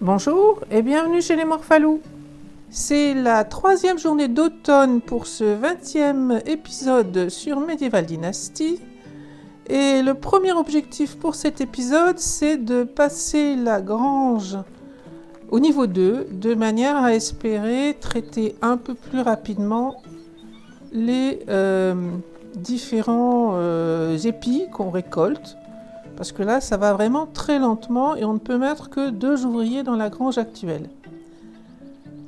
Bonjour et bienvenue chez les Morphalous. C'est la 3e journée d'automne pour ce 20e épisode sur Medieval Dynasty. Et le premier objectif pour cet épisode, c'est de passer la grange au niveau 2, de manière à espérer traiter un peu plus rapidement les différents épis qu'on récolte. Parce que là, ça va vraiment très lentement et on ne peut mettre que 2 ouvriers dans la grange actuelle.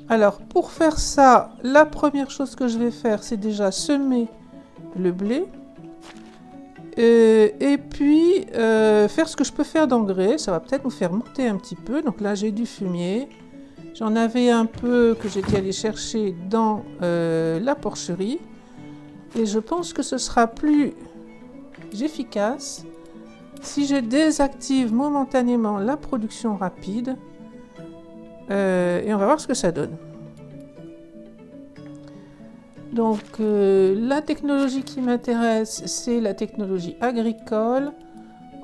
Alors, pour faire ça, la première chose que je vais faire, c'est déjà semer le blé. Et puis, faire ce que je peux faire d'engrais. Ça va peut-être nous faire monter un petit peu. Donc là, j'ai du fumier. J'en avais un peu que j'étais allée chercher dans la porcherie. Et je pense que ce sera plus efficace si je désactive momentanément la production rapide, et on va voir ce que ça donne. Donc la technologie qui m'intéresse, c'est la technologie agricole.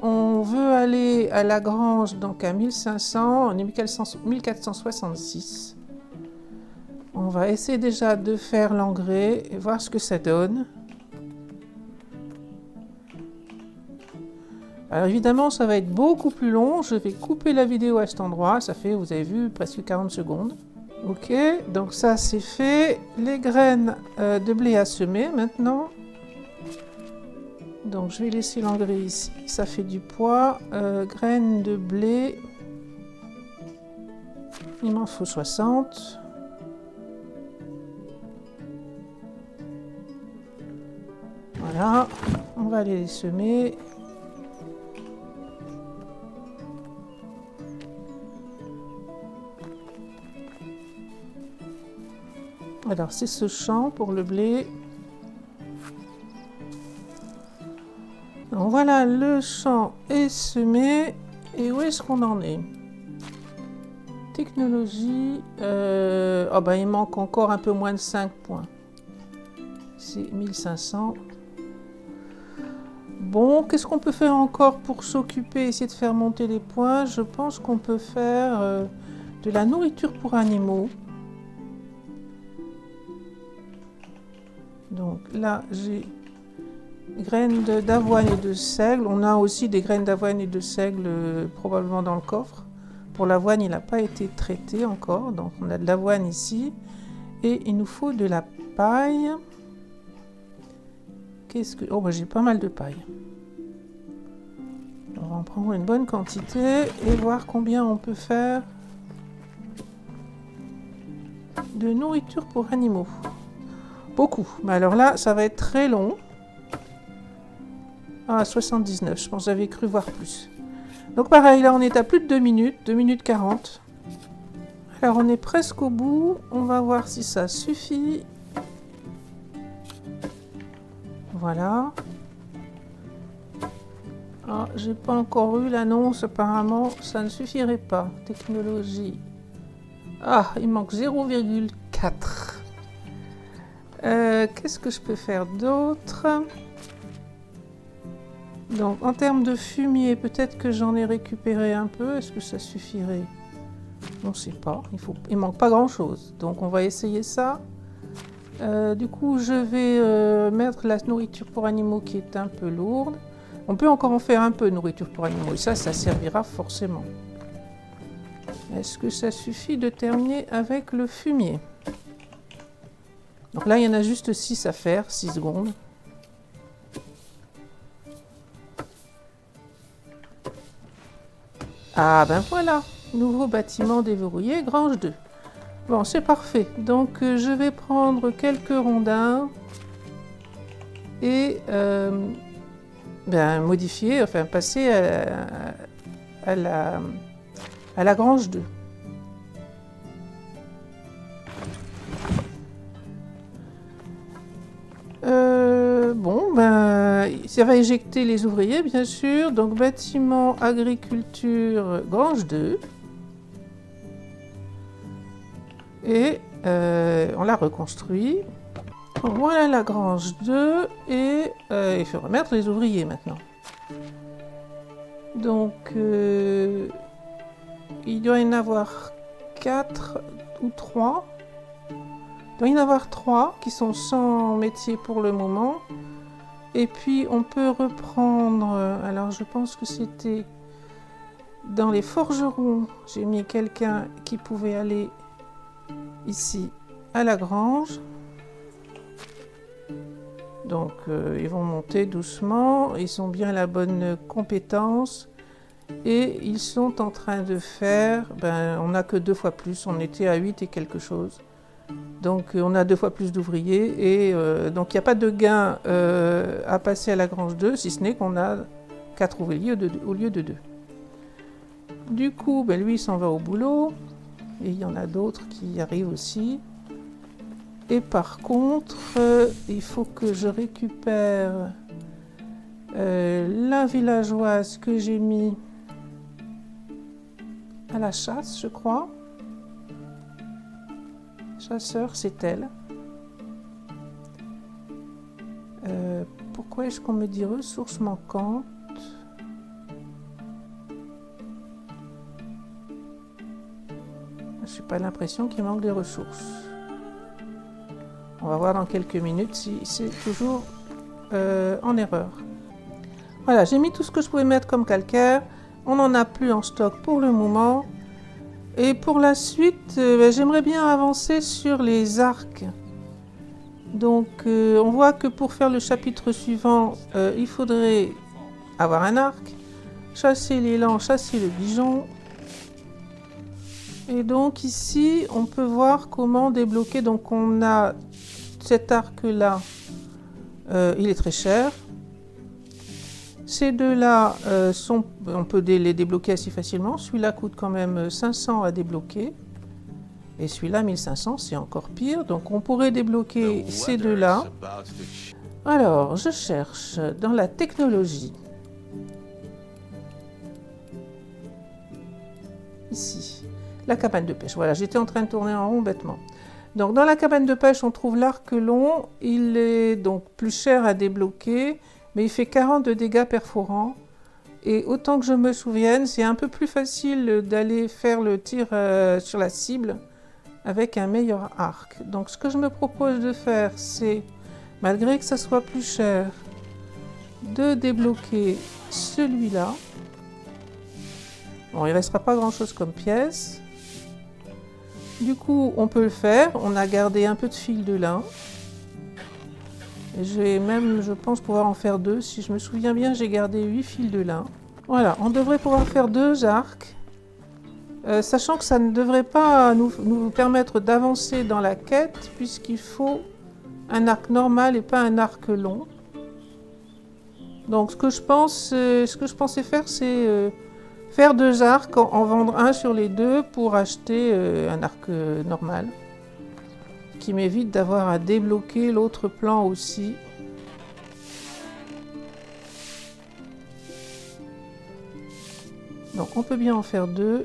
On veut aller à la grange donc à 1500, on est 1466. On va essayer déjà de faire l'engrais et voir ce que ça donne. Alors évidemment, ça va être beaucoup plus long. Je vais couper la vidéo à cet endroit. Ça fait, vous avez vu, presque 40 secondes. Ok, donc ça c'est fait. Les graines de blé à semer maintenant. Donc je vais laisser l'engrais ici. Ça fait du poids. Graines de blé. Il m'en faut 60. Voilà, on va aller les semer. Alors c'est ce champ pour le blé. Donc voilà, le champ est semé. Et où est-ce qu'on en est? Technologie. Il manque encore un peu moins de 5 points. C'est 1500. Bon, qu'est-ce qu'on peut faire encore pour s'occuper, essayer de faire monter les points? Je pense qu'on peut faire de la nourriture pour animaux. Donc là, j'ai graines d'avoine et de seigle. On a aussi des graines d'avoine et de seigle probablement dans le coffre. Pour l'avoine, il n'a pas été traité encore. Donc on a de l'avoine ici. Et il nous faut de la paille. J'ai pas mal de paille. On va en prendre une bonne quantité et voir combien on peut faire de nourriture pour animaux. Beaucoup. Mais alors là, ça va être très long. Ah, 79. Je pense que j'avais cru voir plus. Donc pareil, là, on est à plus de 2 minutes. 2 minutes 40. Alors, on est presque au bout. On va voir si ça suffit. Voilà. Ah, j'ai pas encore eu l'annonce. Apparemment, ça ne suffirait pas. Technologie. Ah, il manque 0,4. Qu'est-ce que je peux faire d'autre? Donc, en termes de fumier, peut-être que j'en ai récupéré un peu. Est-ce que ça suffirait? On ne sait pas. Il manque pas grand-chose. Donc, on va essayer ça. Du coup, je vais mettre la nourriture pour animaux qui est un peu lourde. On peut encore en faire un peu de nourriture pour animaux. Et ça servira forcément. Est-ce que ça suffit de terminer avec le fumier? Donc là, il y en a juste 6 à faire, 6 secondes. Ah ben voilà, nouveau bâtiment déverrouillé, grange 2. Bon, c'est parfait. Donc je vais prendre quelques rondins et modifier, enfin passer à la grange 2. Ça va éjecter les ouvriers, bien sûr. Donc, bâtiment, agriculture, grange 2. Et on la reconstruit. Voilà la grange 2. Et il faut remettre les ouvriers maintenant. Donc, il doit y en avoir 4 ou 3. Il doit y en avoir 3 qui sont sans métier pour le moment. Et puis on peut reprendre, alors je pense que c'était dans les forgerons, j'ai mis quelqu'un qui pouvait aller ici à la grange. Donc ils vont monter doucement, ils ont bien la bonne compétence et ils sont en train de faire, on n'a que 2 fois plus, on était à 8 et quelque chose. Donc on a 2 fois plus d'ouvriers et donc il n'y a pas de gain à passer à la grange 2, si ce n'est qu'on a 4 ouvriers au lieu de 2. Du coup, lui il s'en va au boulot et il y en a d'autres qui arrivent aussi. Et par contre, il faut que je récupère la villageoise que j'ai mis à la chasse, je crois. Chasseur, c'est elle. Pourquoi est-ce qu'on me dit ressources manquantes? Je n'ai pas l'impression qu'il manque des ressources. On va voir dans quelques minutes si c'est toujours en erreur. Voilà, j'ai mis tout ce que je pouvais mettre comme calcaire. On n'en a plus en stock pour le moment. Et pour la suite, j'aimerais bien avancer sur les arcs. Donc, on voit que pour faire le chapitre suivant, il faudrait avoir un arc, chasser l'élan, chasser le bijon. Et donc ici, on peut voir comment débloquer. Donc on a cet arc-là, il est très cher. Ces deux-là, on peut les débloquer assez facilement. Celui-là coûte quand même 500 à débloquer. Et celui-là, 1500, c'est encore pire. Donc on pourrait débloquer ces deux-là. Alors, je cherche dans la technologie. Ici, la cabane de pêche. Voilà, j'étais en train de tourner en rond bêtement. Donc dans la cabane de pêche, on trouve l'arc long. Il est donc plus cher à débloquer, mais il fait 40 de dégâts perforants. Et autant que je me souvienne, c'est un peu plus facile d'aller faire le tir sur la cible avec un meilleur arc. Donc ce que je me propose de faire, c'est, malgré que ça soit plus cher, de débloquer celui-là. Bon, il ne restera pas grand-chose comme pièce. Du coup, on peut le faire. On a gardé un peu de fil de lin. Je vais même, je pense, pouvoir en faire 2. Si je me souviens bien, j'ai gardé 8 fils de lin. Voilà, on devrait pouvoir faire 2 arcs. Sachant que ça ne devrait pas nous permettre d'avancer dans la quête, puisqu'il faut un arc normal et pas un arc long. Donc ce que je pensais faire, c'est faire 2 arcs, en vendre un sur les 2 pour acheter un arc normal. Qui m'évite d'avoir à débloquer l'autre plan aussi. Donc on peut bien en faire 2.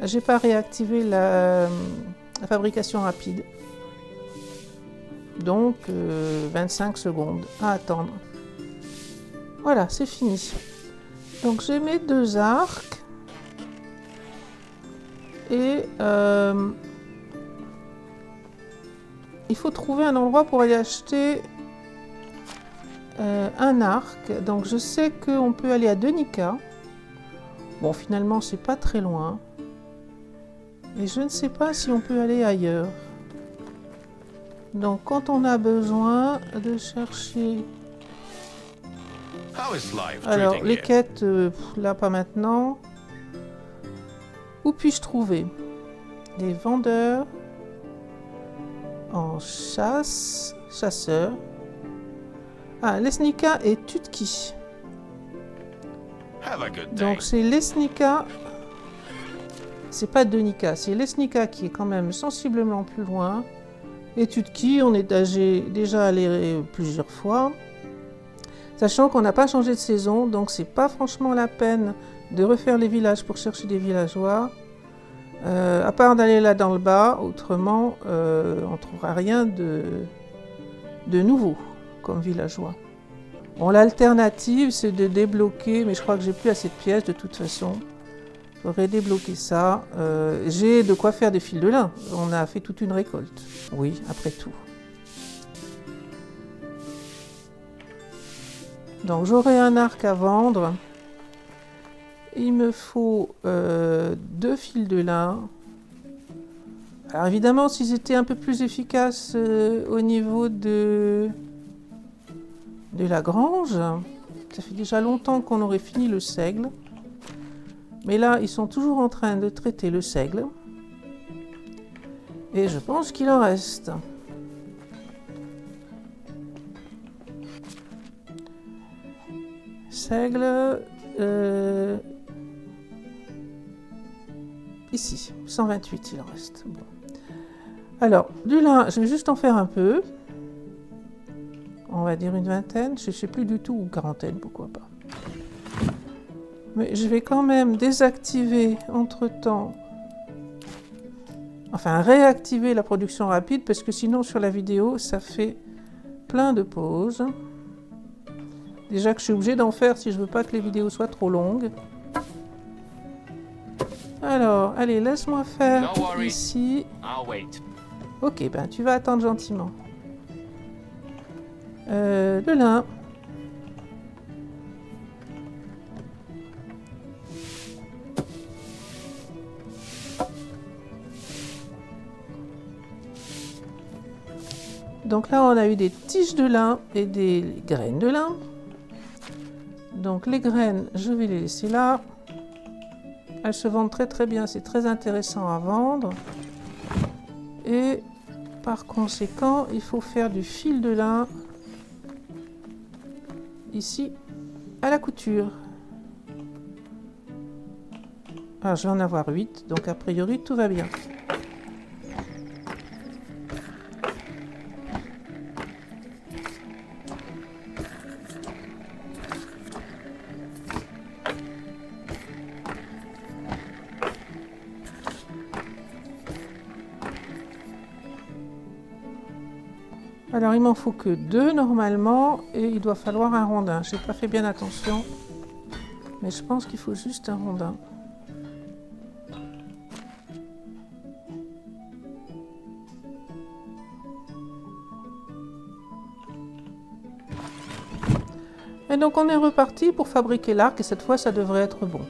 J'ai pas réactivé la fabrication rapide. Donc 25 secondes à attendre. Voilà, c'est fini. Donc j'ai mes 2 arcs. Et il faut trouver un endroit pour aller acheter un arc. Donc je sais qu'on peut aller à Denica. Bon, finalement, c'est pas très loin. Et je ne sais pas si on peut aller ailleurs. Donc quand on a besoin de chercher... Alors, les quêtes, là, pas maintenant. Où puis-je trouver des vendeurs en chasseurs. Ah, Lesnica et Tutki. Donc c'est Lesnica, c'est pas Denica, c'est Lesnica qui est quand même sensiblement plus loin. Et Tutki, on est déjà allé plusieurs fois. Sachant qu'on n'a pas changé de saison, donc c'est pas franchement la peine de refaire les villages pour chercher des villageois. À part d'aller là dans le bas, autrement, on ne trouvera rien de nouveau comme villageois. Bon, l'alternative, c'est de débloquer, mais je crois que j'ai plus assez de pièces de toute façon. J'aurais débloqué ça. J'ai de quoi faire des fils de lin. On a fait toute une récolte. Oui, après tout. Donc j'aurai un arc à vendre. Il me faut 2 fils de lin. Alors évidemment, s'ils étaient un peu plus efficaces au niveau de la grange, ça fait déjà longtemps qu'on aurait fini le seigle. Mais là, ils sont toujours en train de traiter le seigle. Et je pense qu'il en reste. Seigle, ici, 128 il en reste. Bon. Alors, du lin, je vais juste en faire un peu. On va dire une vingtaine, je ne sais plus du tout, ou quarantaine, pourquoi pas. Mais je vais quand même désactiver entre-temps, enfin réactiver la production rapide, parce que sinon sur la vidéo, ça fait plein de pauses. Déjà que je suis obligée d'en faire si je ne veux pas que les vidéos soient trop longues. Alors, allez, laisse-moi faire ici. Ok, ben tu vas attendre gentiment. Le lin. Donc là, on a eu des tiges de lin et des graines de lin. Donc les graines, je vais les laisser là. Elles se vendent très très bien, c'est très intéressant à vendre. Et par conséquent, il faut faire du fil de lin ici à la couture. Ah, je vais en avoir 8, donc a priori tout va bien. Alors il m'en faut que 2 normalement et il doit falloir un rondin. Je n'ai pas fait bien attention, mais je pense qu'il faut juste un rondin. Et donc on est reparti pour fabriquer l'arc et cette fois ça devrait être bon.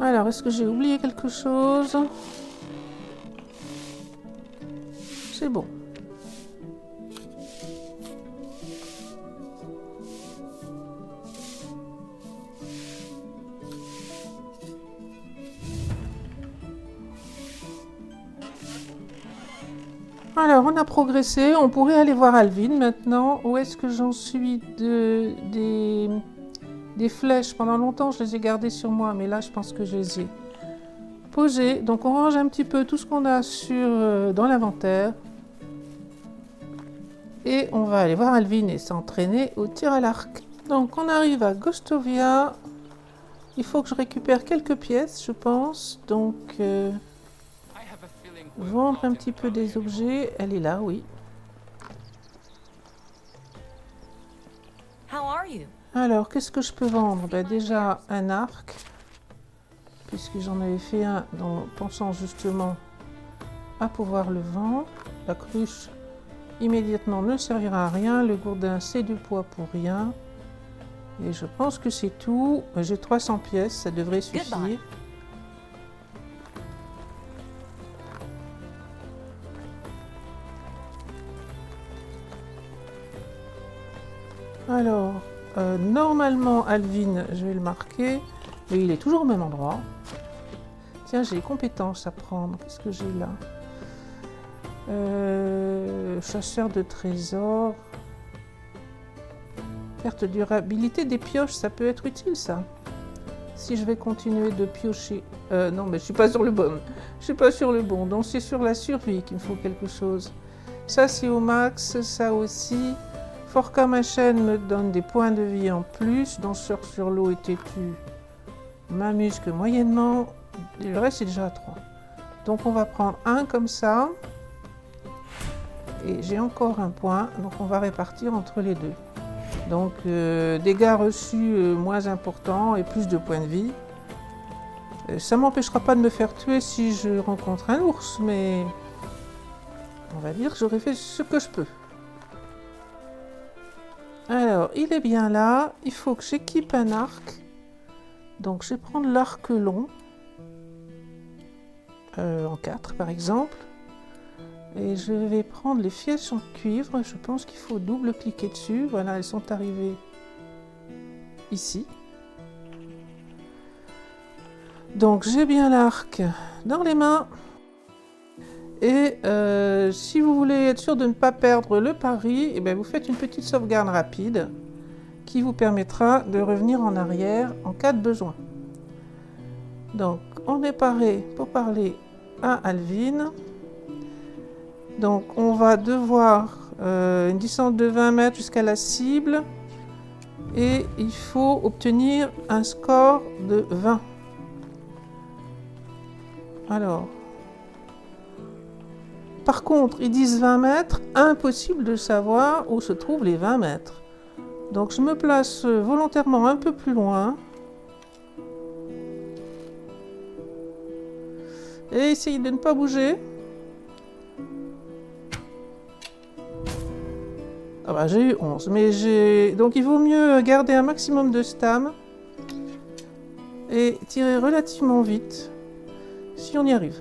Alors, est-ce que j'ai oublié quelque chose? C'est bon. Alors, on a progressé. On pourrait aller voir Alvin maintenant. Où est-ce que j'en suis des flèches? Pendant longtemps, je les ai gardées sur moi, mais là, je pense que je les ai posées. Donc, on range un petit peu tout ce qu'on a dans l'inventaire. Et on va aller voir Alvin et s'entraîner au tir à l'arc. Donc, on arrive à Gostovia. Il faut que je récupère quelques pièces, je pense. Donc, vendre un petit peu des objets. Elle est là, oui. Alors, qu'est-ce que je peux vendre? Ben, déjà, un arc. Puisque j'en avais fait un en pensant justement à pouvoir le vendre. La cruche, immédiatement, ne servira à rien. Le gourdin, c'est du poids pour rien. Et je pense que c'est tout. J'ai 300 pièces, ça devrait suffire. Alors, normalement, Alvin, je vais le marquer. Mais il est toujours au même endroit. Tiens, j'ai les compétences à prendre. Qu'est-ce que j'ai là? Chasseur de trésors. Perte de durabilité des pioches, ça peut être utile ça. Si je vais continuer de piocher. Non, mais je suis pas sur le bon. Je suis pas sur le bon. Donc c'est sur la survie qu'il me faut quelque chose. Ça c'est au max, ça aussi. Fort comme un chêne me donne des points de vie en plus. Danseur sur l'eau et têtu m'amuse que moyennement. Et le reste c'est déjà à 3. Donc on va prendre un comme ça. Et j'ai encore un point, donc on va répartir entre les deux. Donc dégâts reçus moins importants et plus de points de vie. Ça ne m'empêchera pas de me faire tuer si je rencontre un ours, mais on va dire que j'aurais fait ce que je peux. Alors, il est bien là, il faut que j'équipe un arc. Donc je vais prendre l'arc long, en 4 par exemple. Et je vais prendre les flèches en cuivre, je pense qu'il faut double-cliquer dessus. Voilà, elles sont arrivées ici. Donc j'ai bien l'arc dans les mains. Et si vous voulez être sûr de ne pas perdre le pari, eh bien, vous faites une petite sauvegarde rapide qui vous permettra de revenir en arrière en cas de besoin. Donc on est paré pour parler à Alvin. Donc on va devoir une distance de 20 mètres jusqu'à la cible et il faut obtenir un score de 20. Alors, par contre, ils disent 20 mètres, impossible de savoir où se trouvent les 20 mètres. Donc je me place volontairement un peu plus loin. Et essayez de ne pas bouger. Ah bah, j'ai eu 11, mais donc il vaut mieux garder un maximum de stam et tirer relativement vite si on y arrive.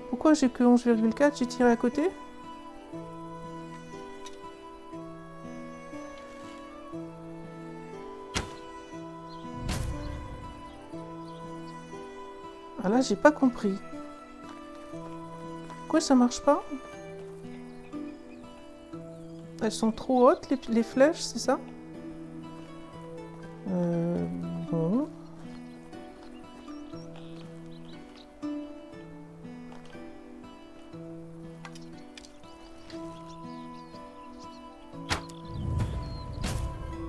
Pourquoi j'ai que 11,4? J'ai tiré à côté? Ah là, j'ai pas compris. Pourquoi ça marche pas? Elles sont trop hautes, les flèches, c'est ça? Bon.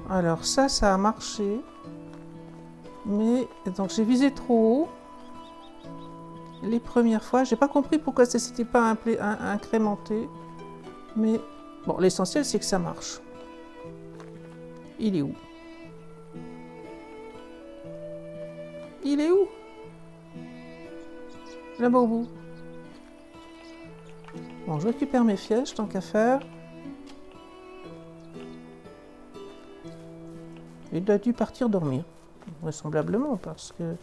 Alors ça a marché. Mais donc j'ai visé trop haut. Les premières fois, j'ai pas compris pourquoi ça s'était pas incrémenté. Mais bon, l'essentiel c'est que ça marche. Il est où? Il est où? Là-bas au bout. Bon, je récupère mes flèches tant qu'à faire. Il a dû partir dormir, vraisemblablement, parce que...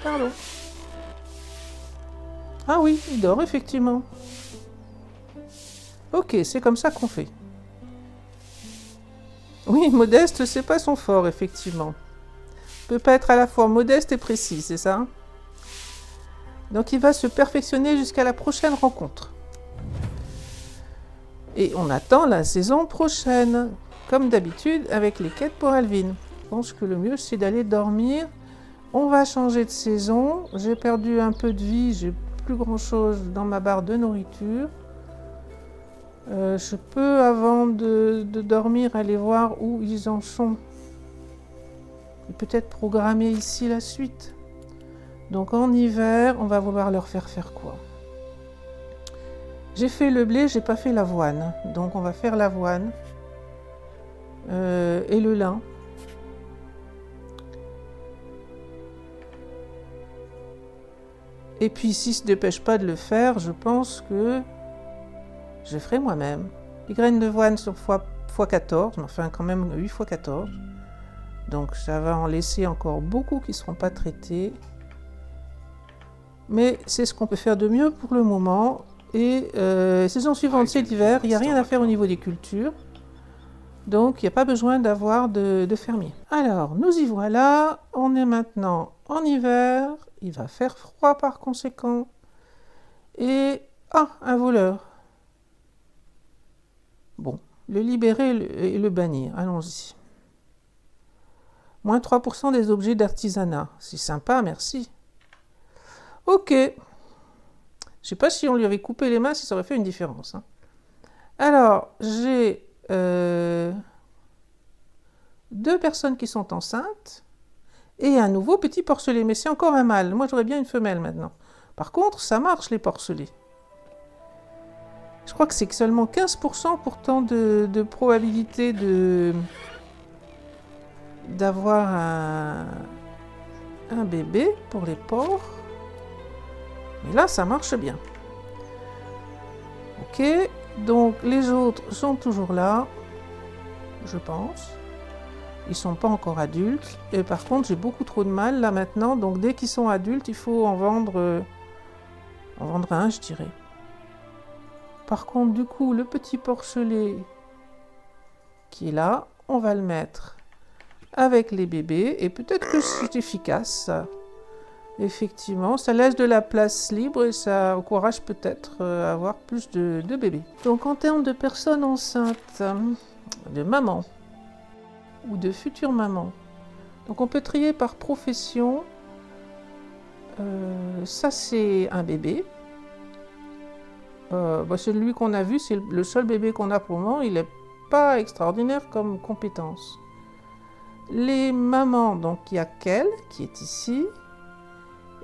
Pardon. Ah oui, il dort, effectivement. Ok, c'est comme ça qu'on fait. Oui, modeste, c'est pas son fort, effectivement. Peut pas être à la fois modeste et précis, c'est ça? Donc il va se perfectionner jusqu'à la prochaine rencontre. Et on attend la saison prochaine, comme d'habitude avec les quêtes pour Alvin. Je pense que le mieux c'est d'aller dormir. On va changer de saison. J'ai perdu un peu de vie, j'ai plus grand chose dans ma barre de nourriture. Je peux, avant de dormir, aller voir où ils en sont. Et peut-être programmer ici la suite. Donc en hiver, on va vouloir leur faire quoi? J'ai fait le blé, j'ai pas fait l'avoine. Donc on va faire l'avoine et le lin. Et puis s'ils ne se dépêchent pas de le faire, je pense que je ferai moi-même. Les graines de voine sur x14, enfin quand même 8 x 14. Donc ça va en laisser encore beaucoup qui ne seront pas traités. Mais c'est ce qu'on peut faire de mieux pour le moment. Et saison suivante, c'est l'hiver, il n'y a rien à faire au niveau des cultures. Donc il n'y a pas besoin d'avoir de fermier. Alors, nous y voilà. On est maintenant en hiver. Il va faire froid par conséquent. Et... ah, un voleur. Bon, le libérer et le bannir. Allons-y. Moins 3% des objets d'artisanat. C'est sympa, merci. Ok. Je sais pas si on lui avait coupé les mains, si ça aurait fait une différence. Hein. Alors, j'ai 2 personnes qui sont enceintes et un nouveau petit porcelet. Mais c'est encore un mâle. Moi, j'aurais bien une femelle maintenant. Par contre, ça marche, les porcelets. Je crois que c'est seulement 15% pourtant de probabilité d'avoir un bébé pour les porcs. Mais là, ça marche bien. Ok, donc les autres sont toujours là, je pense. Ils ne sont pas encore adultes. Et par contre, j'ai beaucoup trop de mâles là maintenant. Donc dès qu'ils sont adultes, il faut en vendre un, je dirais. Par contre, du coup, le petit porcelet qui est là, on va le mettre avec les bébés. Et peut-être que c'est efficace, ça. Effectivement, ça laisse de la place libre et ça encourage peut-être à avoir plus de bébés. Donc en termes de personnes enceintes, de mamans ou de futures mamans, donc on peut trier par profession. Ça c'est un bébé. Celui qu'on a vu, c'est le seul bébé qu'on a pour le moment. Il n'est pas extraordinaire comme compétence. Les mamans, donc il y a Kel qui est ici.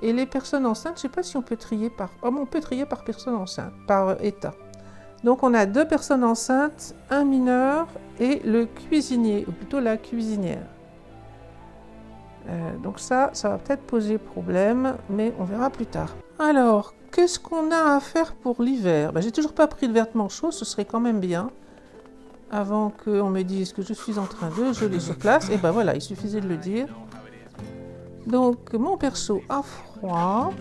Et les personnes enceintes, je ne sais pas si on peut trier par... on peut trier par personne enceinte, par état. Donc on a 2 personnes enceintes, un mineur et le cuisinier, ou plutôt la cuisinière. Donc ça va peut-être poser problème, mais on verra plus tard. Alors, qu'est-ce qu'on a à faire pour l'hiver? J'ai toujours pas pris de vêtements chauds, ce serait quand même bien. Avant qu'on me dise que je suis en train de geler sur place, et voilà, il suffisait de le dire. Donc mon perso a froid.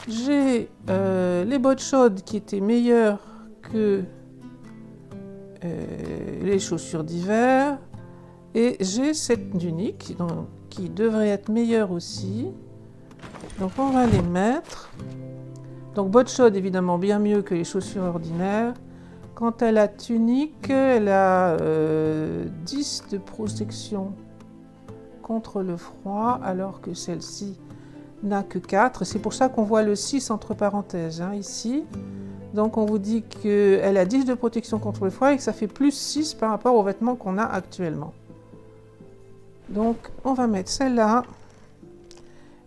J'ai les bottes chaudes qui étaient meilleures que les chaussures d'hiver. Et j'ai cette tunique qui devrait être meilleure aussi. Donc on va les mettre. Donc bottes chaudes évidemment bien mieux que les chaussures ordinaires. Quant à la tunique, elle a 10 de protection contre le froid, alors que celle-ci n'a que 4. C'est pour ça qu'on voit le 6 entre parenthèses ici. Donc on vous dit qu'elle a 10 de protection contre le froid et que ça fait plus 6 par rapport aux vêtements qu'on a actuellement. Donc on va mettre celle-là,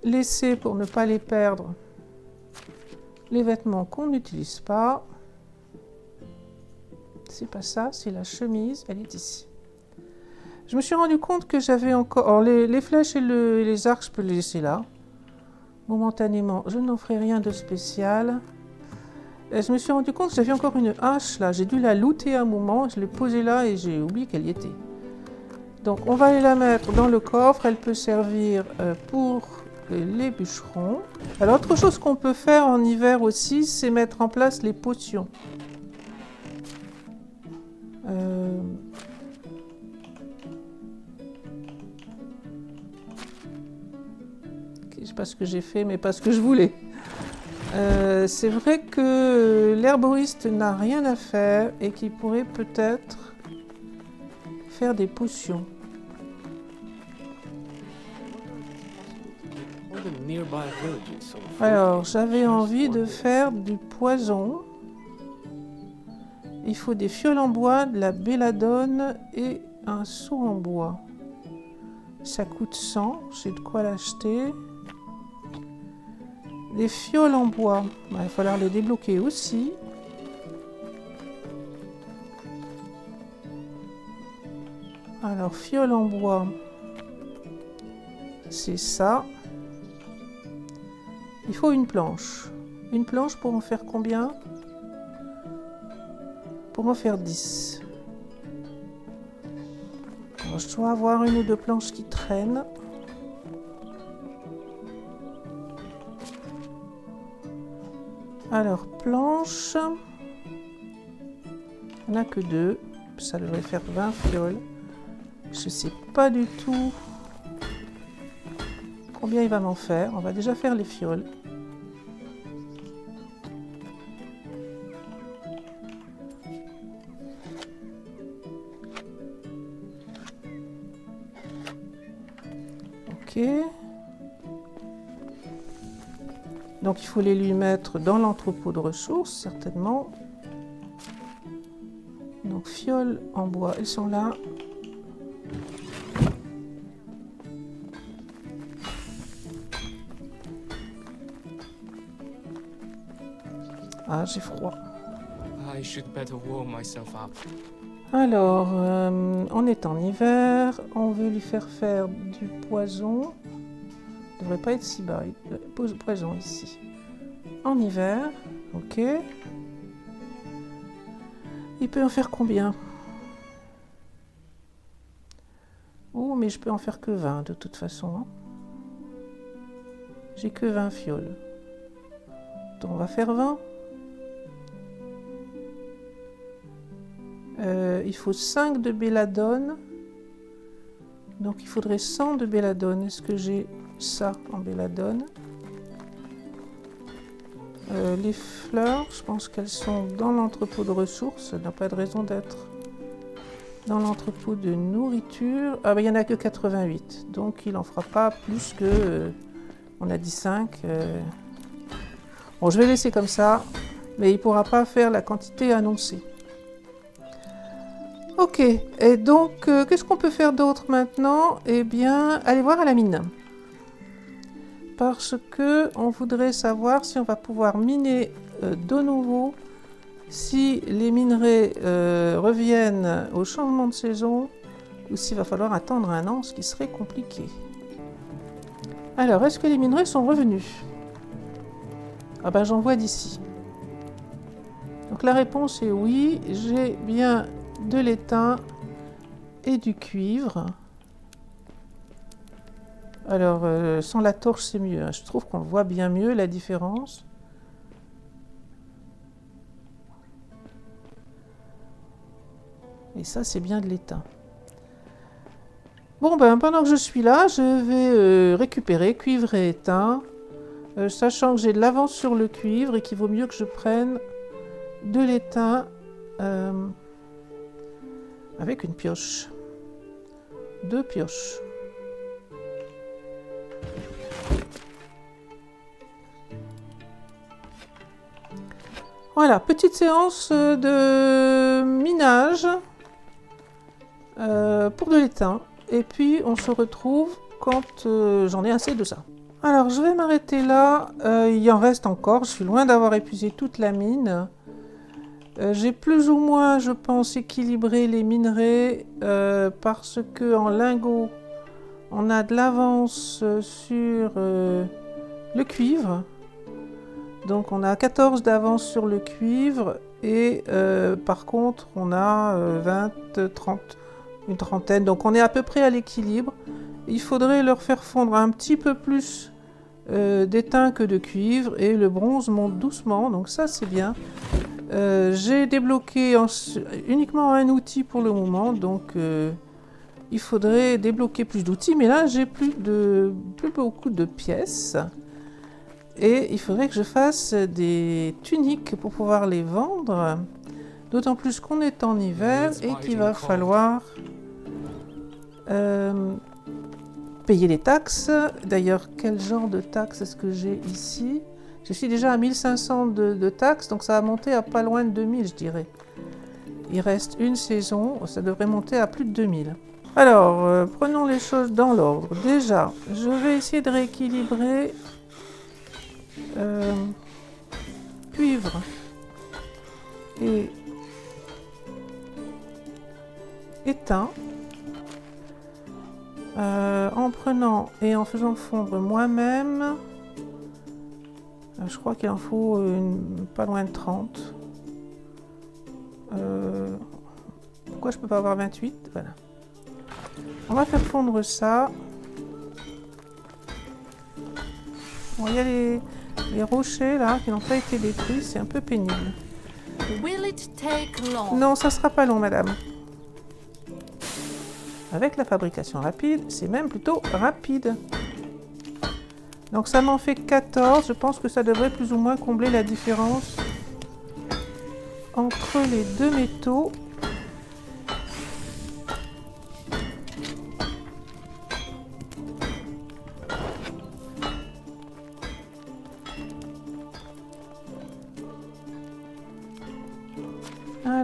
laisser pour ne pas les perdre les vêtements qu'on n'utilise pas. C'est pas ça, c'est la chemise, elle est ici. Je me suis rendu compte que j'avais encore... Alors, les flèches et les arcs, je peux les laisser là. Momentanément, je n'en ferai rien de spécial. Et je me suis rendu compte que j'avais encore une hache là. J'ai dû la looter un moment, je l'ai posée là et j'ai oublié qu'elle y était. Donc on va aller la mettre dans le coffre. Elle peut servir pour les bûcherons. Alors autre chose qu'on peut faire en hiver aussi, c'est mettre en place les potions. Je ne sais pas ce que j'ai fait, mais pas ce que je voulais. C'est vrai que l'herboriste n'a rien à faire et qu'il pourrait peut-être faire des potions. Alors, j'avais envie de faire du poison. Il faut des fioles en bois, de la belladone et un seau en bois. Ça coûte 100, j'ai de quoi l'acheter. Les fioles en bois, il va falloir les débloquer aussi. Alors, fioles en bois, c'est ça. Il faut une planche. Une planche pour en faire combien? Pour en faire 10. Alors, je dois avoir une ou 2 planches qui traînent. Alors, planche. Il n'y en a que 2. Ça devrait faire 20 fioles. Je ne sais pas du tout combien il va m'en faire. On va déjà faire les fioles. Ok. Donc il faut les lui mettre dans l'entrepôt de ressources, certainement. Donc fioles en bois, elles sont là. Ah, j'ai froid. I should better warm myself up. Alors, on est en hiver, on veut lui faire du poison. Il ne devrait pas être si bas, poison ici. En hiver, ok. Il peut en faire combien? Oh, mais je peux en faire que 20 de toute façon. Hein. J'ai que 20 fioles. Donc on va faire 20. Il faut 5 de belladone. Donc il faudrait 100 de belladone. Est-ce que j'ai ça en belladone? Les fleurs, je pense qu'elles sont dans l'entrepôt de ressources. Ça n'a pas de raison d'être dans l'entrepôt de nourriture. Ah ben il n'y en a que 88. Donc il n'en fera pas plus que... on a dit 5. Bon, je vais laisser comme ça. Mais il ne pourra pas faire la quantité annoncée. Ok, et donc, qu'est-ce qu'on peut faire d'autre maintenant? Eh bien, allez voir à la mine. Parce que on voudrait savoir si on va pouvoir miner de nouveau, si les minerais reviennent au changement de saison, ou s'il va falloir attendre un an, ce qui serait compliqué. Alors, est-ce que les minerais sont revenus? Ah ben, j'en vois d'ici. Donc la réponse est oui, j'ai bien de l'étain et du cuivre. Alors, sans la torche, c'est mieux. Hein. Je trouve qu'on voit bien mieux la différence. Et ça, c'est bien de l'étain. Bon, ben, pendant que je suis là, je vais récupérer cuivre et étain. Sachant que j'ai de l'avance sur le cuivre et qu'il vaut mieux que je prenne de l'étain avec une pioche. 2 pioches. Voilà, petite séance de minage pour de l'étain. Et puis on se retrouve quand j'en ai assez de ça. Alors je vais m'arrêter là. Il en reste encore. Je suis loin d'avoir épuisé toute la mine. J'ai plus ou moins, je pense, équilibré les minerais parce que en lingots, on a de l'avance sur le cuivre. Donc on a 14 d'avance sur le cuivre et par contre on a 20, 30, une trentaine. Donc on est à peu près à l'équilibre. Il faudrait leur faire fondre un petit peu plus d'étain que de cuivre et le bronze monte doucement. Donc ça c'est bien. J'ai débloqué uniquement un outil pour le moment, donc il faudrait débloquer plus d'outils, mais là j'ai plus beaucoup de pièces et il faudrait que je fasse des tuniques pour pouvoir les vendre, d'autant plus qu'on est en hiver et qu'il va falloir payer les taxes. D'ailleurs, quel genre de taxes est-ce que j'ai ici? Je suis déjà à 1500 de taxes, donc ça va monter à pas loin de 2000, je dirais. Il reste une saison, ça devrait monter à plus de 2000. Alors, prenons les choses dans l'ordre. Déjà, je vais essayer de rééquilibrer cuivre et étain en prenant et en faisant fondre moi-même. Je crois qu'il en faut pas loin de 30. Pourquoi je ne peux pas avoir 28? Voilà. On va faire fondre ça. Bon, il y a les rochers là qui n'ont pas été détruits, c'est un peu pénible. Will it take long? Non, ça ne sera pas long, madame. Avec la fabrication rapide, c'est même plutôt rapide. Donc ça m'en fait 14, je pense que ça devrait plus ou moins combler la différence entre les deux métaux.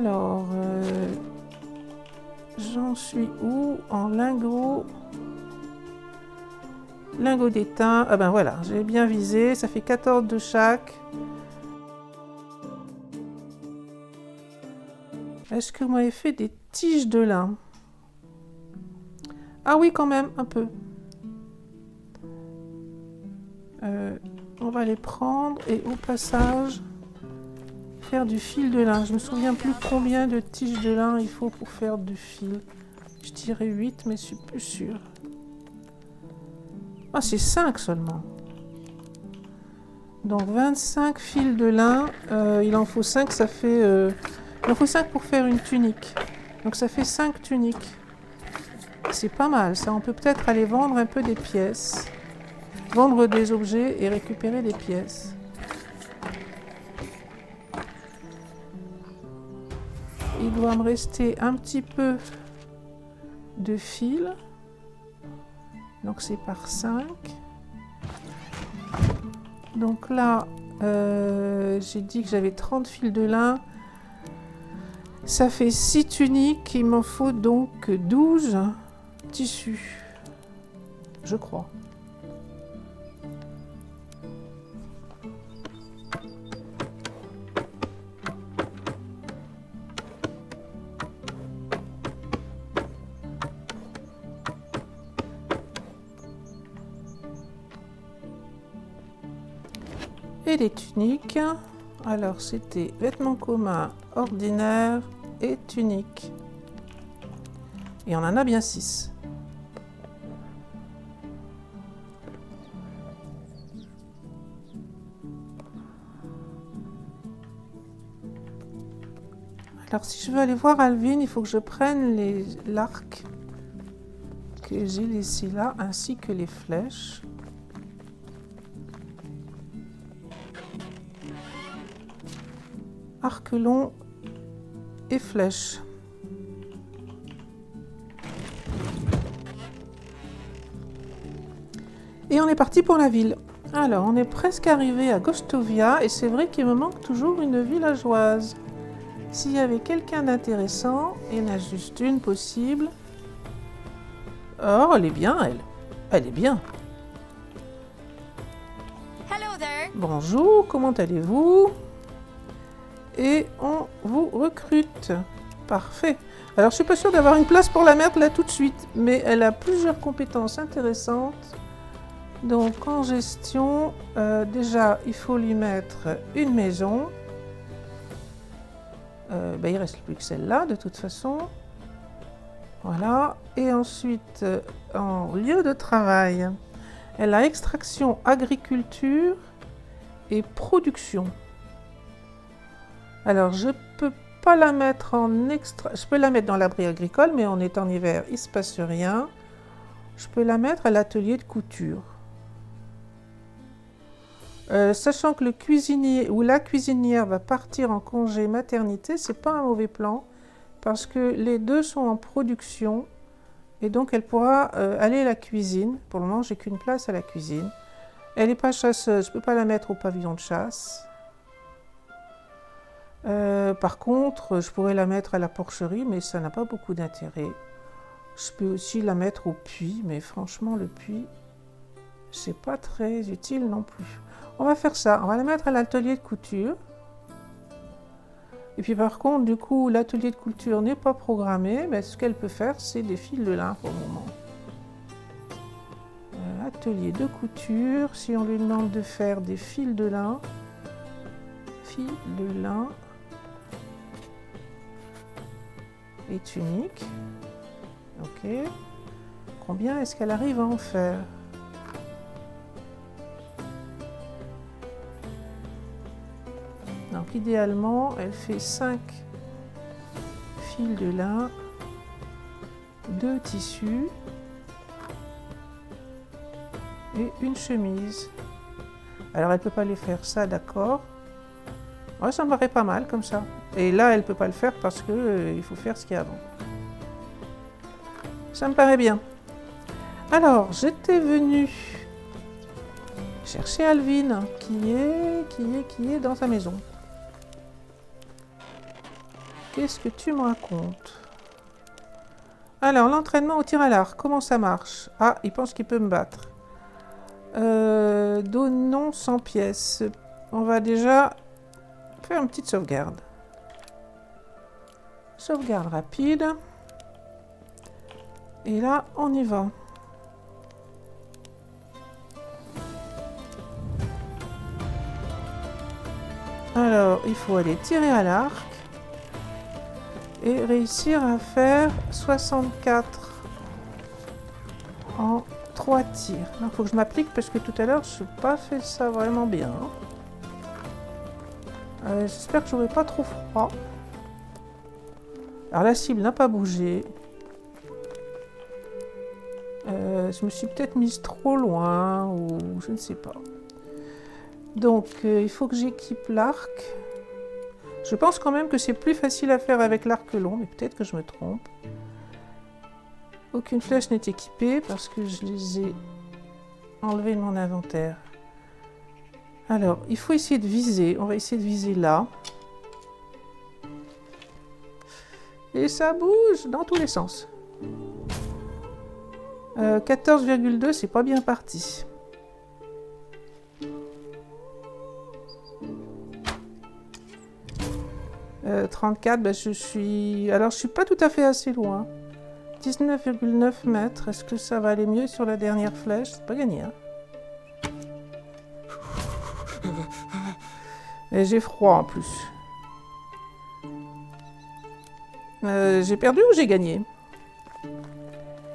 Alors, j'en suis où? En lingots. Lingots d'étain. Ah ben voilà, j'ai bien visé. Ça fait 14 de chaque. Est-ce que vous m'avez fait des tiges de lin? Ah oui, quand même, un peu. On va les prendre et au passage faire du fil de lin. Je me souviens plus combien de tiges de lin il faut pour faire du fil. Je dirais 8, mais je suis plus sûre. Ah, c'est 5 seulement. Donc 25 fils de lin. Il en faut 5, ça fait... il en faut 5 pour faire une tunique. Donc ça fait 5 tuniques. C'est pas mal, ça. On peut peut-être aller vendre un peu des pièces. Vendre des objets et récupérer des pièces. Il doit me rester un petit peu de fil. Donc c'est par 5. Donc là, j'ai dit que j'avais 30 fils de lin. Ça fait 6 tuniques. Il m'en faut donc 12 tissus. Je crois. Et les tuniques, alors c'était vêtements communs, ordinaires et tuniques. Et on en a bien 6. Alors si je veux aller voir Alvin, il faut que je prenne l'arc que j'ai laissé là, ainsi que les flèches. Arc long et flèche. Et on est parti pour la ville. Alors, on est presque arrivé à Gostovia et c'est vrai qu'il me manque toujours une villageoise. S'il y avait quelqu'un d'intéressant, il y en a juste une possible. Oh, elle est bien, elle. Elle est bien. Hello there. Bonjour, comment allez-vous? Et on vous recrute. Parfait. Alors, je suis pas sûre d'avoir une place pour la mettre là tout de suite, mais elle a plusieurs compétences intéressantes. Donc, en gestion, déjà, il faut lui mettre une maison. Il ne reste plus que celle-là, de toute façon. Voilà. Et ensuite, en lieu de travail, elle a extraction, agriculture et production. Alors, je peux pas la mettre en extra... Je peux la mettre dans l'abri agricole, mais on est en hiver, il ne se passe rien. Je peux la mettre à l'atelier de couture. Sachant que le cuisinier ou la cuisinière va partir en congé maternité, c'est pas un mauvais plan, parce que les deux sont en production, et donc elle pourra aller à la cuisine. Pour le moment, j'ai qu'une place à la cuisine. Elle n'est pas chasseuse, je peux pas la mettre au pavillon de chasse. Par contre, je pourrais la mettre à la porcherie, mais ça n'a pas beaucoup d'intérêt. Je peux aussi la mettre au puits, mais franchement, le puits, c'est pas très utile non plus. On va faire ça, on va la mettre à l'atelier de couture. Et puis par contre, du coup, l'atelier de couture n'est pas programmé, mais ce qu'elle peut faire, c'est des fils de lin pour le moment. Atelier de couture, si on lui demande de faire des fils de lin, et tunique. Ok. Combien est-ce qu'elle arrive à en faire? Donc idéalement, elle fait 5 fils de lin, 2 tissus et une chemise. Alors elle ne peut pas les faire ça, d'accord. Ouais, ça me paraît pas mal comme ça. Et là, elle ne peut pas le faire parce que il faut faire ce qu'il y a avant. Ça me paraît bien. Alors, j'étais venue chercher Alvin, qui est dans sa maison. qu'est-ce que tu me racontes? Alors, l'entraînement au tir à l'arc, comment ça marche? Ah, il pense qu'il peut me battre. Donnons 100 pièces. On va déjà faire une petite sauvegarde. Sauvegarde rapide. Et là, on y va. Alors, il faut aller tirer à l'arc et réussir à faire 64 en 3 tirs. Il faut que je m'applique parce que tout à l'heure, je n'ai pas fait ça vraiment bien. J'espère que je n'aurai pas trop froid. Alors, la cible n'a pas bougé. Je me suis peut-être mise trop loin ou je ne sais pas. Donc, il faut que j'équipe l'arc. Je pense quand même que c'est plus facile à faire avec l'arc long, mais peut-être que je me trompe. Aucune flèche n'est équipée parce que je les ai enlevées de mon inventaire. Alors, il faut essayer de viser. On va essayer de viser là. Et ça bouge dans tous les sens. 14,2, c'est pas bien parti. « 34, ben je suis... Alors, je suis pas tout à fait assez loin. 19,9 mètres. Est-ce que ça va aller mieux sur la dernière flèche? C'est pas gagné, hein. Et j'ai froid, en plus. J'ai perdu ou j'ai gagné?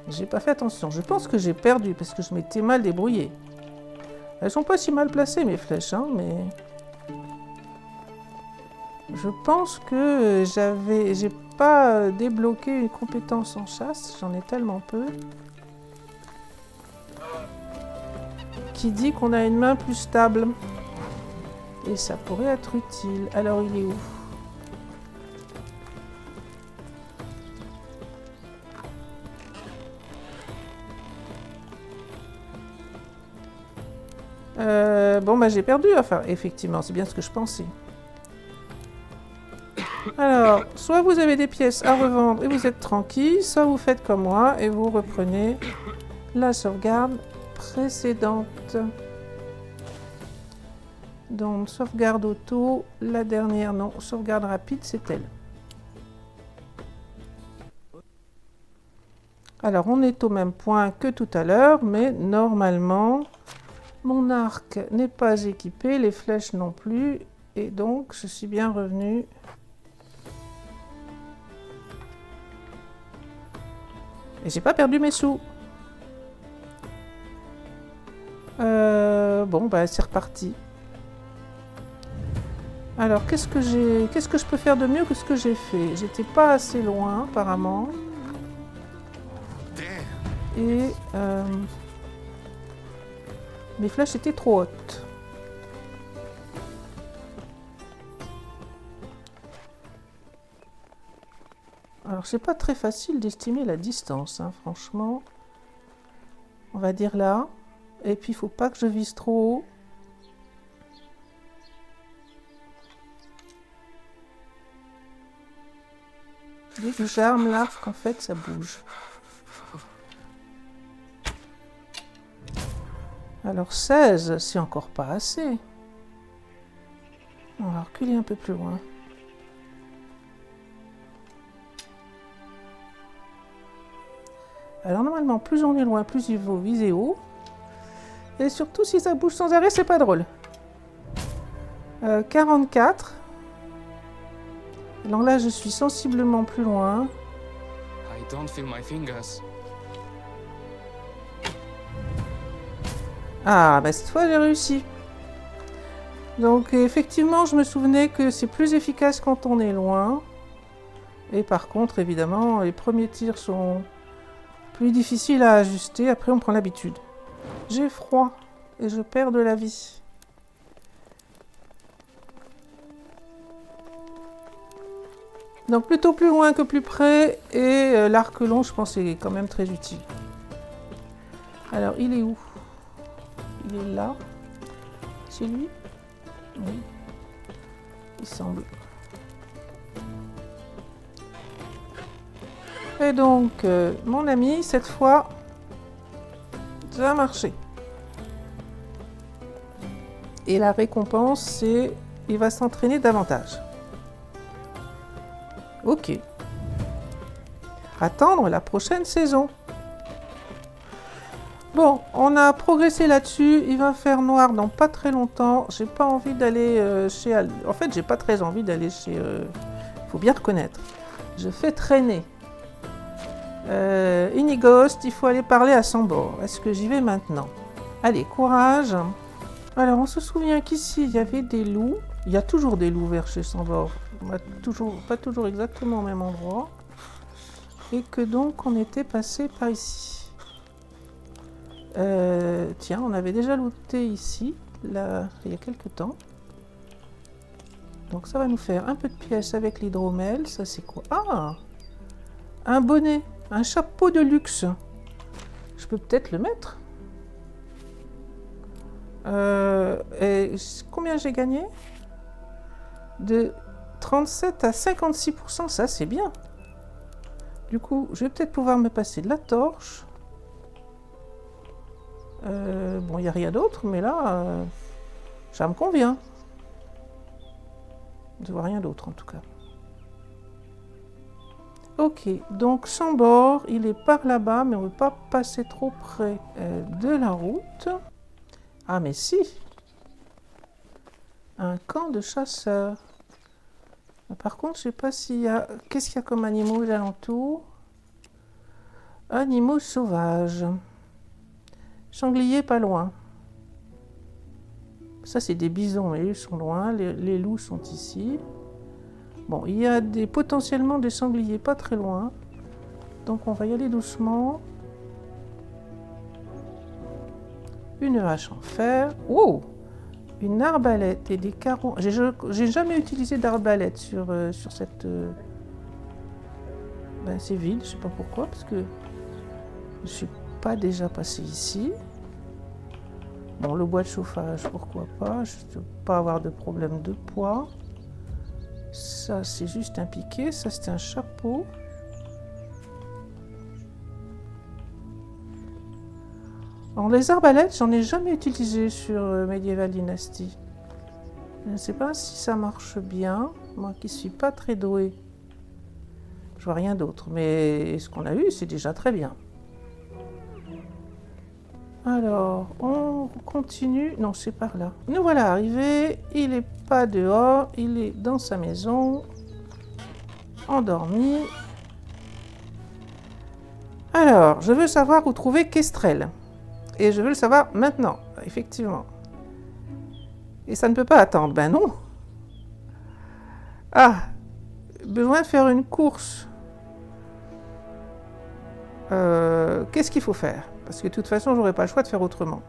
J'ai pas fait attention. Je pense que j'ai perdu parce que je m'étais mal débrouillée. Elles sont pas si mal placées, mes flèches, hein, mais... Je pense que j'ai pas débloqué une compétence en chasse, j'en ai tellement peu. Qui dit qu'on a une main plus stable. Et ça pourrait être utile. Alors il est où? Bon bah j'ai perdu, enfin effectivement, c'est bien ce que je pensais. Alors, soit vous avez des pièces à revendre et vous êtes tranquille, soit vous faites comme moi et vous reprenez la sauvegarde précédente. Donc, sauvegarde auto, la dernière, non, sauvegarde rapide, c'est elle. Alors, on est au même point que tout à l'heure, mais normalement, mon arc n'est pas équipé, les flèches non plus, et donc je suis bien revenue. Et j'ai pas perdu mes sous. Bon, bah c'est reparti. Alors, qu'est-ce que je peux faire de mieux que ce que j'ai fait? J'étais pas assez loin, apparemment. Et mes flèches étaient trop hautes. Alors, c'est pas très facile d'estimer la distance, hein, franchement. On va dire là. Et puis, il faut pas que je vise trop haut. Dès que j'arme l'arc, en fait, ça bouge. Alors, 16, c'est encore pas assez. On va reculer un peu plus loin. Alors normalement, plus on est loin, plus il faut viser haut. Et surtout, si ça bouge sans arrêt, c'est pas drôle. 44. Alors là, je suis sensiblement plus loin. I don't feel my fingers. Ah, bah cette fois, j'ai réussi. Donc effectivement, je me souvenais que c'est plus efficace quand on est loin. Et par contre, évidemment, les premiers tirs sont... plus difficile à ajuster, après on prend l'habitude. J'ai froid et je perds de la vie. Donc plutôt plus loin que plus près et l'arc long je pense est quand même très utile. Alors il est où? Il est là. C'est lui? Oui. Il semble. Et donc, mon ami, cette fois, ça a marché. Et la récompense, c'est... il va s'entraîner davantage. Ok. Attendre la prochaine saison. Bon, on a progressé là-dessus. Il va faire noir dans pas très longtemps. J'ai pas envie d'aller chez... En fait, j'ai pas très envie d'aller chez... faut bien reconnaître. Je fais traîner. Inigost, il faut aller parler à Sambor. Est-ce que j'y vais maintenant? Allez, courage. Alors, on se souvient qu'ici, il y avait des loups. Il y a toujours des loups vers chez Sambor. Pas toujours exactement au même endroit. Et que donc, on était passé par ici. Tiens, on avait déjà looté ici, là, il y a quelques temps. Donc ça va nous faire un peu de pièces avec l'hydromel. Ça c'est quoi? Ah! Un bonnet, un chapeau de luxe. Je peux peut-être le mettre. Et combien j'ai gagné? De 37 à 56%, ça c'est bien. Du coup, je vais peut-être pouvoir me passer de la torche. Bon, il n'y a rien d'autre, mais là, ça me convient. Je vois rien d'autre en tout cas. Ok, donc Sambor, il est par là-bas, mais on ne veut pas passer trop près de la route. Ah, mais si! Un camp de chasseurs. Par contre, je ne sais pas s'il y a... Qu'est-ce qu'il y a comme animaux aux alentours? Animaux sauvages. Sanglier pas loin. Ça, c'est des bisons, mais ils sont loin. Les loups sont ici. Bon, il y a potentiellement des sangliers pas très loin. Donc, on va y aller doucement. Une hache en fer. Wow! Une arbalète et des carreaux. J'ai jamais utilisé d'arbalète sur cette... Ben, c'est vide, je sais pas pourquoi, parce que je suis pas déjà passé ici. Bon, le bois de chauffage, pourquoi pas. Je ne veux pas avoir de problème de poids. Ça, c'est juste un piquet. Ça, c'est un chapeau. Alors, les arbalètes, j'en ai jamais utilisé sur Medieval Dynasty. Je ne sais pas si ça marche bien. Moi qui ne suis pas très douée. Je vois rien d'autre. Mais ce qu'on a eu, c'est déjà très bien. Alors, on continue. Non, c'est par là. Nous voilà arrivés. Il n'est pas dehors. Il est dans sa maison. Endormi. Alors, je veux savoir où trouver Kestrel. Et je veux le savoir maintenant, effectivement. Et ça ne peut pas attendre. Ben non. Ah, besoin de faire une course. Qu'est-ce qu'il faut faire? Parce que de toute façon, je n'aurai pas le choix de faire autrement.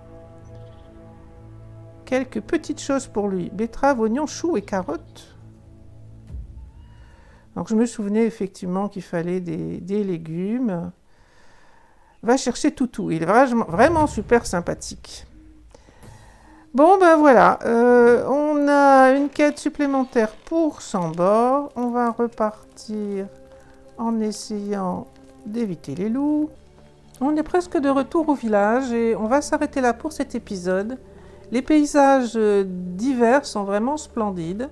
Quelques petites choses pour lui. Betterave, oignons, choux et carottes. Donc je me souvenais effectivement qu'il fallait des légumes. Va chercher Toutou. Il est vraiment super sympathique. Bon, ben voilà. On a une quête supplémentaire pour Sambor. On va repartir en essayant d'éviter les loups. On est presque de retour au village et on va s'arrêter là pour cet épisode. Les paysages d'hiver sont vraiment splendides.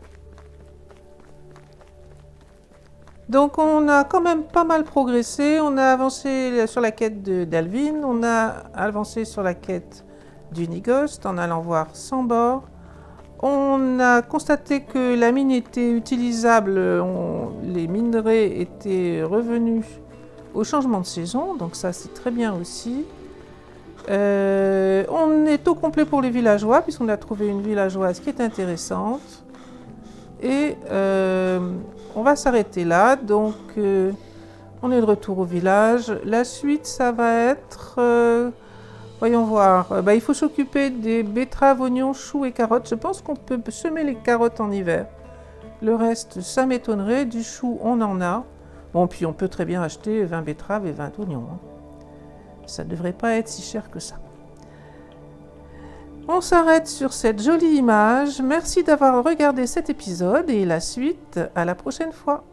Donc on a quand même pas mal progressé. On a avancé sur la quête d'Alvin, on a avancé sur la quête d'Unigost en allant voir Sambor. On a constaté que la mine était utilisable, les minerais étaient revenus au changement de saison, donc ça c'est très bien aussi. On est au complet pour les villageois, puisqu'on a trouvé une villageoise qui est intéressante. Et on va s'arrêter là, donc on est de retour au village. La suite, ça va être, voyons voir, il faut s'occuper des betteraves, oignons, choux et carottes. Je pense qu'on peut semer les carottes en hiver. Le reste, ça m'étonnerait. Du chou, on en a. Bon, puis on peut très bien acheter 20 betteraves et 20 oignons. Ça ne devrait pas être si cher que ça. On s'arrête sur cette jolie image. Merci d'avoir regardé cet épisode et la suite à la prochaine fois.